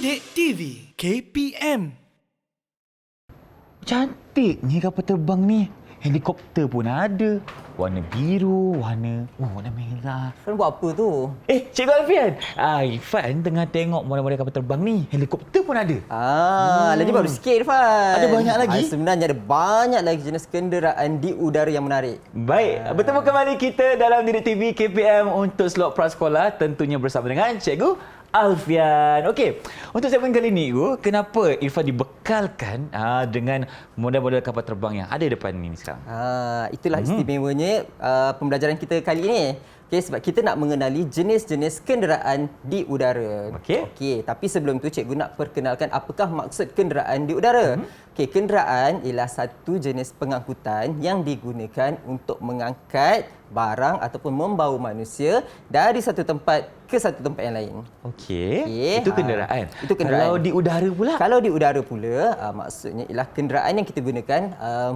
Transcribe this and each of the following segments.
Didik TV KPM. Cantiknya kapal terbang ni. Helikopter pun ada. Warna biru, warna merah. Kan buat apa tu? Cikgu Alfian. Irfan tengah tengok model-model kapal terbang ni. Helikopter pun ada. Lagi baru sikit, Irfan. Ada banyak lagi? Sebenarnya ada banyak lagi jenis kenderaan di udara yang menarik. Baik, bertemu kembali kita dalam Didik TV KPM untuk slot prasekolah, tentunya bersama dengan Cikgu Alfian. Okey, untuk segmen kali ini, kenapa Irfan dibekalkan dengan model-model kapal terbang yang ada depan ini sekarang? Itulah istimewanya pembelajaran kita kali ini. Okay, sebab kita nak mengenali jenis-jenis kenderaan di udara. Okey, tapi sebelum tu cikgu nak perkenalkan apakah maksud kenderaan di udara. Okey, kenderaan ialah satu jenis pengangkutan yang digunakan untuk mengangkat barang ataupun membawa manusia dari satu tempat ke satu tempat yang lain. Okey, itu kenderaan. Itu kenderaan. Kalau di udara pula? Kalau di udara pula, maksudnya ialah kenderaan yang kita gunakan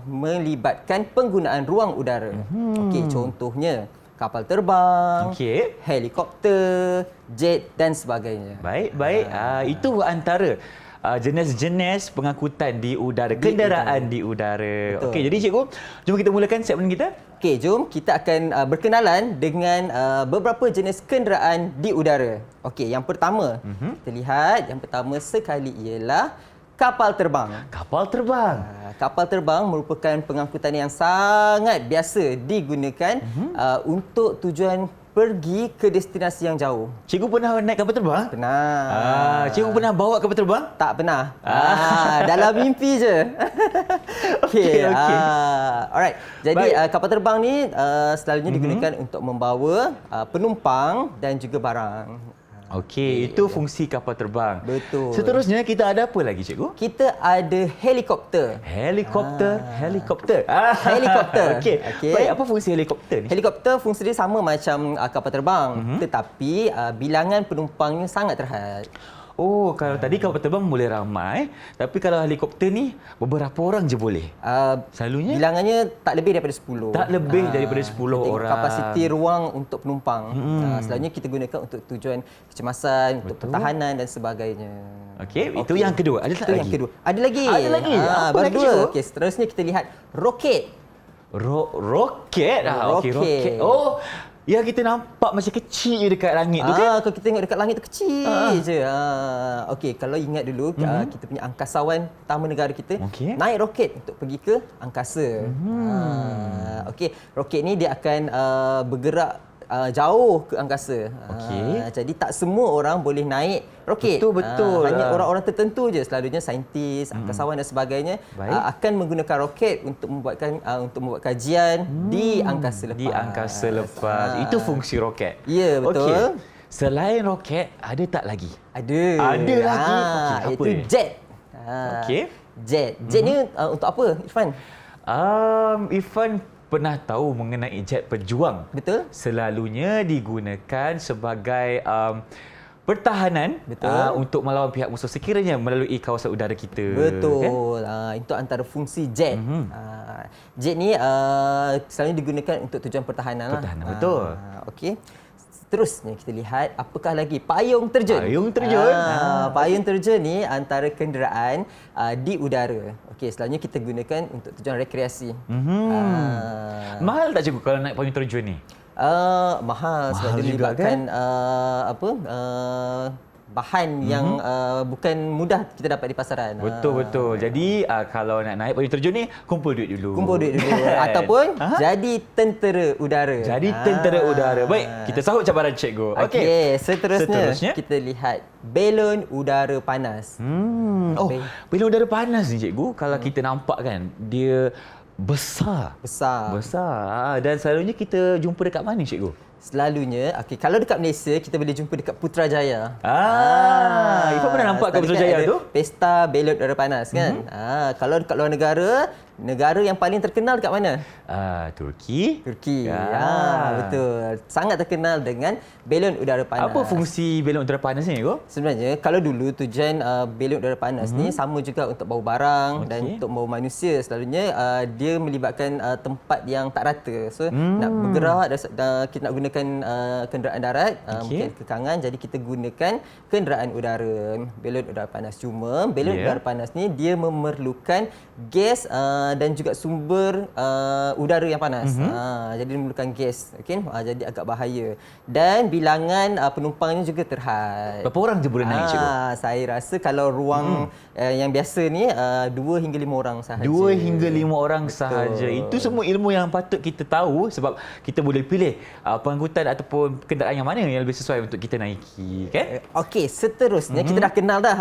melibatkan penggunaan ruang udara. Okey, contohnya kapal terbang, helikopter, jet dan sebagainya. Baik. Itu antara jenis-jenis pengangkutan di udara, kenderaan di udara. Okey, jadi cikgu, jom kita mulakan segmen kita. Okey, jom kita akan berkenalan dengan beberapa jenis kenderaan di udara. Okey, yang pertama, kita lihat yang pertama sekali ialah kapal terbang. Kapal terbang. Kapal terbang merupakan pengangkutan yang sangat biasa digunakan untuk tujuan pergi ke destinasi yang jauh. Cikgu pernah naik kapal terbang? Pernah. Cikgu pernah bawa kapal terbang? Tak pernah. Dalam mimpi je. Okey. Alright. Jadi kapal terbang ni selalunya digunakan untuk membawa penumpang dan juga barang. Okey, itu fungsi kapal terbang. Betul. Seterusnya kita ada apa lagi, cikgu? Kita ada helikopter. Helikopter. Okey. Baik, apa fungsi helikopter ni? Helikopter fungsi dia sama macam kapal terbang, tetapi bilangan penumpangnya sangat terhad. Oh, kalau tadi kapal terbang boleh ramai, tapi kalau helikopter ni beberapa orang je boleh. Selalunya bilangannya tak lebih daripada 10. Tak lebih daripada 10 orang. Kapasiti ruang untuk penumpang. Selalunya kita gunakan untuk tujuan kecemasan, untuk pertahanan dan sebagainya. Okey, itu yang kedua. Ada tak lagi? Yang kedua. Ada lagi. Apa baru lagi, dua. cikgu? Okey, seterusnya kita lihat roket. Roket? Okey, Roket. roket. Oh, yang kita nampak macam kecil je dekat langit tu kan? Kalau kita tengok dekat langit tu kecil je. Okey, kalau ingat dulu kita punya angkasawan utama negara kita naik roket untuk pergi ke angkasa. Okey, roket ni dia akan bergerak jauh ke angkasa. Jadi tak semua orang boleh naik roket. Betul. Hanya orang-orang tertentu je, selalunya saintis, angkasawan dan sebagainya akan menggunakan roket untuk membuat kajian di angkasa lepas. Di angkasa lepas. Itu fungsi roket. Ya, betul. Okey. Selain roket, ada tak lagi? Ada. Ada lagi. Itu dia? jet. Okey. Jet. Jet ni untuk apa, Irfan? Irfan pernah tahu mengenai jet pejuang. Betul. Selalunya digunakan sebagai pertahanan untuk melawan pihak musuh sekiranya melalui kawasan udara kita. Betul. Kan? Itu antara fungsi jet. Jet ni selalunya digunakan untuk tujuan pertahanan. Betul. Okey. Seterusnya kita lihat apakah lagi payung terjun. Payung terjun ni antara kenderaan di udara. Okey, selalunya kita gunakan untuk tujuan rekreasi. Mahal tak cikgu kalau naik payung terjun ni? Mahal sebab dia melibatkan bahan yang bukan mudah kita dapat di pasaran. Betul. Jadi kalau nak naik payung terjun ni kumpul duit dulu. Ataupun jadi tentera udara. Tentera udara. Baik, kita sahut cabaran cikgu. Okey, seterusnya kita lihat belon udara panas. Belon udara panas ni cikgu, kalau kita nampak kan dia besar. Dan selalunya kita jumpa dekat mana, cikgu? Selalunya, kalau dekat Malaysia, kita boleh jumpa dekat Putrajaya. Ifan pernah nampak kat Putrajaya tu? Pesta belon udara panas kan. Kalau dekat luar negara yang paling terkenal dekat mana? Turki. Betul. Sangat terkenal dengan belon udara panas. Apa fungsi belon udara panas ni, cikgu? Sebenarnya, kalau dulu tujuan belon udara panas ni sama juga untuk bawa barang dan untuk bawa manusia. Selalunya dia melibatkan tempat yang tak rata. So, nak bergerak, kita nak gunakan menggunakan kenderaan darat, mungkin kekangan, jadi kita gunakan kenderaan udara, belon udara panas. Cuma belon udara panas ni dia memerlukan gas dan juga sumber udara yang panas. Jadi dia memerlukan gas, okey. Jadi agak bahaya. Dan bilangan penumpangnya juga terhad. Berapa orang je boleh naik, cikgu? Saya rasa kalau ruang yang biasa ni 2 hingga 5 orang sahaja. 2 hingga 5 orang sahaja. Itu semua ilmu yang patut kita tahu sebab kita boleh pilih pengangkutan ataupun kenderaan yang mana yang lebih sesuai untuk kita naiki, kan? Okey, seterusnya kita dah kenal dah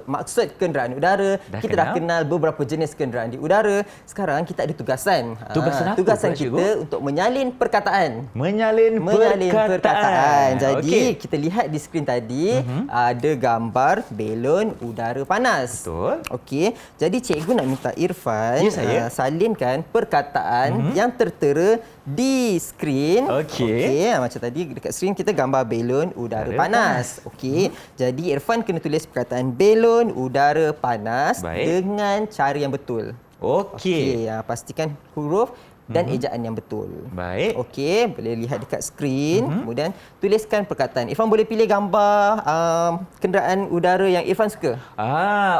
maksud kenderaan udara, kita dah kenal beberapa jenis kenderaan di udara. Sekarang kita ada tugasan. Tugasan apa tugasan pula, kita untuk menyalin perkataan. Menyalin perkataan. Jadi kita lihat di skrin tadi ada gambar belon udara panas. Betul. Okey, jadi cikgu nak minta Irfan salinkan perkataan yang tertera di skrin. Okey, macam tadi dekat skrin kita gambar belon udara panas. Okey, jadi Irfan kena tulis perkataan belon udara panas dengan cara yang betul. Okey, pastikan huruf dan ejaan yang betul. Baik. Okey, boleh lihat dekat skrin. Kemudian tuliskan perkataan. Irfan boleh pilih gambar kenderaan udara yang Irfan suka.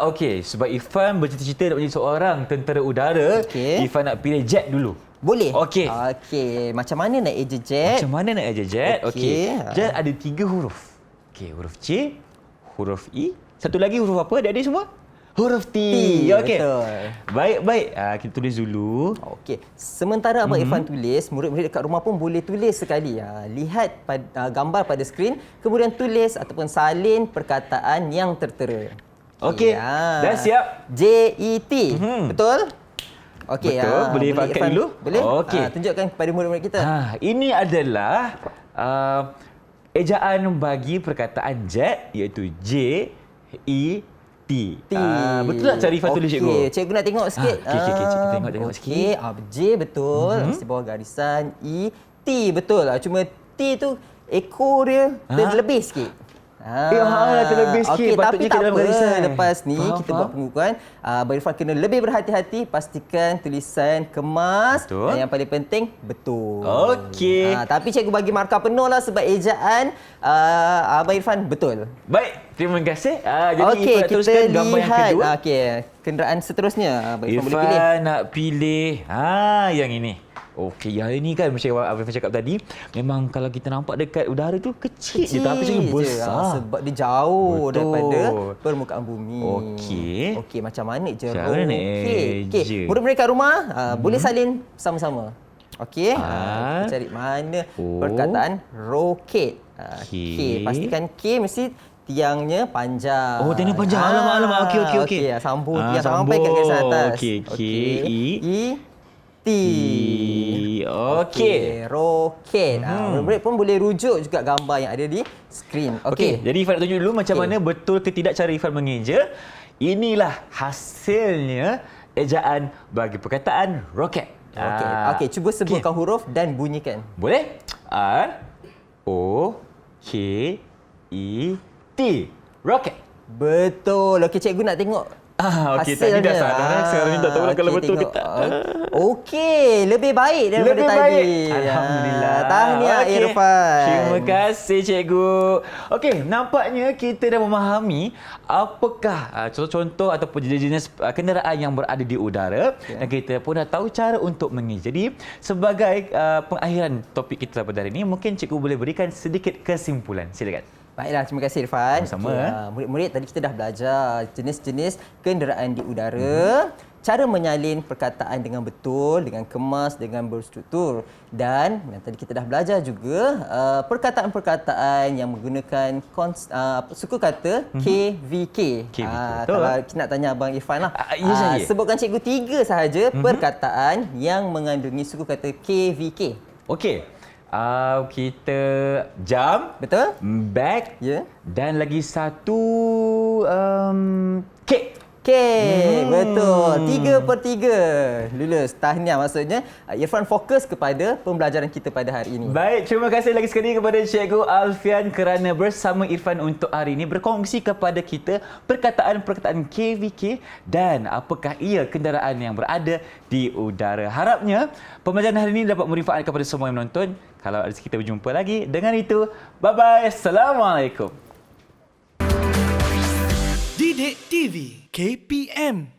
Okey. Sebab Irfan bercita-cita nak menjadi seorang tentera udara, Irfan nak pilih jet dulu. Boleh. Okey. Okey, macam mana nak eja jet? Okey. Jet ada 3 huruf. Okey, huruf C, huruf I, satu lagi huruf apa adik-adik semua? Huruf T. Okey. Baik. Kita tulis dulu. Okey. Sementara Abang Irfan tulis, murid-murid dekat rumah pun boleh tulis sekali. Lihat gambar pada skrin, kemudian tulis ataupun salin perkataan yang tertera. Okey. Dah siap? JET. Betul? Okey. Betul. Boleh pakai dulu? Boleh. Okey. Tunjukkan kepada murid-murid kita. Ini adalah ejaan bagi perkataan jet, iaitu J-E-T. Betul tak cara Irfan tulis, cikgu? Okey, cikgu nak tengok sikit. Okey, kita tengok sikit. Okey, J betul. Di bawah garisan E, T betul. Cuma T tu ekor dia terlebih sikit. Terlebih sikit. Okey, tapi Patutnya tak dalam apa. garisan. Lepas ni kita buat pengukuran. Abang Irfan kena lebih berhati-hati. Pastikan tulisan kemas. Betul. Dan yang paling penting, betul. Okey. Tapi cikgu bagi markah penuh lah sebab ejaan Abang Irfan betul. Baik, terima kasih. Jadi Okey, Irfan kita teruskan gambar yang lihat. kedua. Okey, kenderaan seterusnya. Abang Irfan boleh pilih. Irfan nak pilih yang ini. Okey, yang ini kan macam Abang Irfan cakap tadi, memang kalau kita nampak dekat udara tu kecil je tapi sebenarnya besar. Sebab dia jauh daripada permukaan bumi. Okey, macam mana je? Okey. Murid-murid kat rumah boleh salin sama-sama. Okey. Kita cari mana perkataan roket. K. Pastikan K mesti tiangnya panjang. Tiangnya panjang. Alamak. Okey. Sambung tiang sampai kat garis atas. Okey. K-I-T. Okey, roket. Murid-murid pun boleh rujuk juga gambar yang ada di skrin. Okey. Jadi Irfan nak tunjuk dulu macam mana betul ke tidak cara Irfan mengeja. Inilah hasilnya ejaan bagi perkataan roket. Okey, cuba sebutkan huruf dan bunyikan. Boleh? R-O-K-E-T. Roket. Betul. Okey, cikgu nak tengok Okey, tadi dah salah. Sekarang ni tak tahu kalau betul ke tak. Okey, lebih baik daripada tadi. Alhamdulillah. Tahniah Irfan. Terima kasih, cikgu. Okey, nampaknya kita dah memahami apakah contoh-contoh ataupun jenis-jenis kenderaan yang berada di udara dan kita pun dah tahu cara untuk mengeja. Jadi, sebagai pengakhiran topik kita pada hari ini, mungkin cikgu boleh berikan sedikit kesimpulan. Silakan. Baiklah, terima kasih Irfan. Sama-sama. Murid-murid, tadi kita dah belajar jenis-jenis kenderaan di udara, cara menyalin perkataan dengan betul, dengan kemas, dengan berstruktur. Dan yang tadi kita dah belajar juga perkataan-perkataan yang menggunakan suku kata KVK. Kalau kita nak tanya Abang Irfan lah, sebutkan cikgu 3 sahaja perkataan yang mengandungi suku kata KVK. Okey. Kita jam, betul? Bag, dan lagi satu kek. Betul. 3/3. Lulus. Tahniah, maksudnya Irfan fokus kepada pembelajaran kita pada hari ini. Baik, terima kasih lagi sekali kepada Cikgu Alfian kerana bersama Irfan untuk hari ini berkongsi kepada kita perkataan-perkataan KVK dan apakah ia kenderaan yang berada di udara. Harapnya pembelajaran hari ini dapat bermanfaat kepada semua yang menonton. Kalau ada kita berjumpa lagi. Dengan itu, bye-bye. Assalamualaikum. Didik TV KPM